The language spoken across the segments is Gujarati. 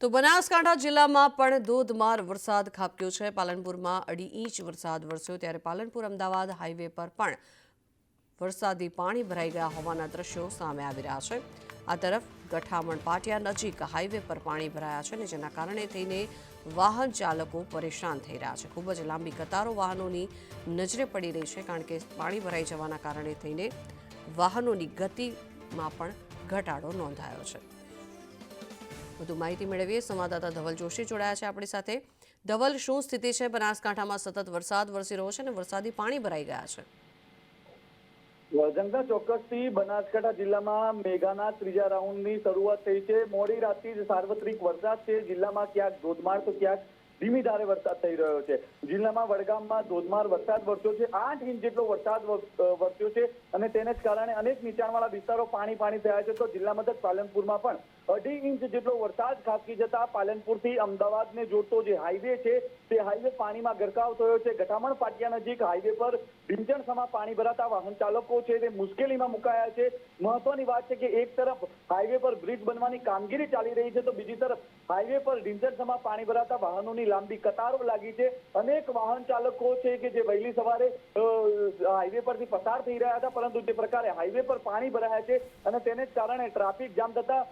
તો બનાસકાંઠા જિલ્લામાં પણ ધોધમાર વરસાદ ખાબક્યો છે। પાલનપુરમાં 2.5 ઇંચ વરસાદ વરસ્યો, ત્યારે પાલનપુર અમદાવાદ હાઈવે પર પણ વરસાદી પાણી ભરાઈ ગયા હોવાના દ્રશ્યો સામે આવી રહ્યા છે। આ તરફ ગઠામણ પાટિયા નજીક હાઈવે પર પાણી ભરાયા છે, જેના કારણે થઈને વાહન ચાલકો પરેશાન થઈ રહ્યા છે। ખૂબ જ લાંબી કતારો વાહનોની નજરે પડી રહી છે, કારણ કે પાણી ભરાઈ જવાના કારણે થઈને વાહનોની ગતિમાં પણ ઘટાડો નોંધાયો છે। વધુ માહિતી મેળવીએ, સંવાદદાતા ધવલ જોશી જોડાયા છે આપણી સાથે। ધવલ, શું સ્થિતિ છે? બનાસકાંઠામાં સતત વરસાદ વરસી રહ્યો છે અને વરસાદી પાણી ભરાઈ ગયા છે। જંગા ચોક્કસથી બનાસકાંઠા જિલ્લામાં મેઘાના ત્રીજા રાઉન્ડની શરૂઆત થઈ છે। મોડી રાતથી જ સાર્વત્રિક વરસાદ છે। જિલ્લામાં ક્યાંક ધોધમાર તો ક્યાંક ધીમી ધારે વરસાદ થઈ રહ્યો છે। જિલ્લામાં વડગામમાં ધોધમાર વરસાદ વરસ્યો છે। 8 ઇંચ જેટલો વરસાદ વરસ્યો છે અને તેને જ કારણે અનેક નીચાણવાળા વિસ્તારો પાણી થયા છે। તો જિલ્લા મથક પાલનપુરમાં પણ 2.5 ઇંચ જેટલો વરસાદ ખાબકી જતા પાલનપુરથી અમદાવાદને જોડતો જે હાઈવે છે તે હાઈવે પાણીમાં ગરકાવ થયો છે। ગઠામણ પાટિયા નજીક હાઈવે પર ઢીંચણસમાં પાણી ભરાતા વાહન ચાલકો છે તે મુશ્કેલીમાં મુકાયા છે। મહત્વની વાત છે કે એક તરફ હાઈવે પર બ્રિજ બનવાની કામગીરી ચાલી રહી છે, તો બીજી તરફ હાઈવે પર ઢીંચણસમાં પાણી ભરાતા વાહનોની લાંબી કતારો લાગી છે। અનેક વાહન ચાલકો છે કે જે વહેલી સવારે હાઈવે પરથી પસાર થઈ રહ્યા હતા, પરંતુ જે પ્રકારે હાઈવે પર પાણી ભરાયા છે અને તેને જ કારણે ટ્રાફિક જામ થતા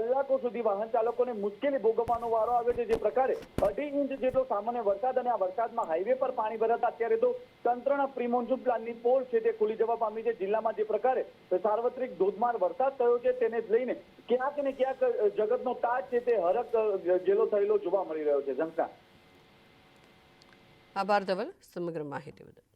કલાકો સુધી વાહન ચાલકોને મુશ્કેલી ભોગવવાનો વારો આવ્યો છે। જે પ્રકારે 2.5 ઇંચ જેટલો સામાન્ય વરસાદ અને આ વરસાદમાં હાઈવે પર પાણી ભરાતા અત્યારે તો તંત્રના પ્રી મોન્સૂન પ્લાનની પોલ છે તે ખુલી જવા પામી છે। જિલ્લામાં જે પ્રકારે સાર્વત્રિક ધોધમાર વરસાદ થયો છે તેને જ લઈને ક્યાંક ને ક્યાંક જગતનો તાજ છે તે હરક જેલો થયેલો જોવા મળી રહ્યો છે। જંકા, આભાર ધવલ સમગ્ર માહિતી બદલ।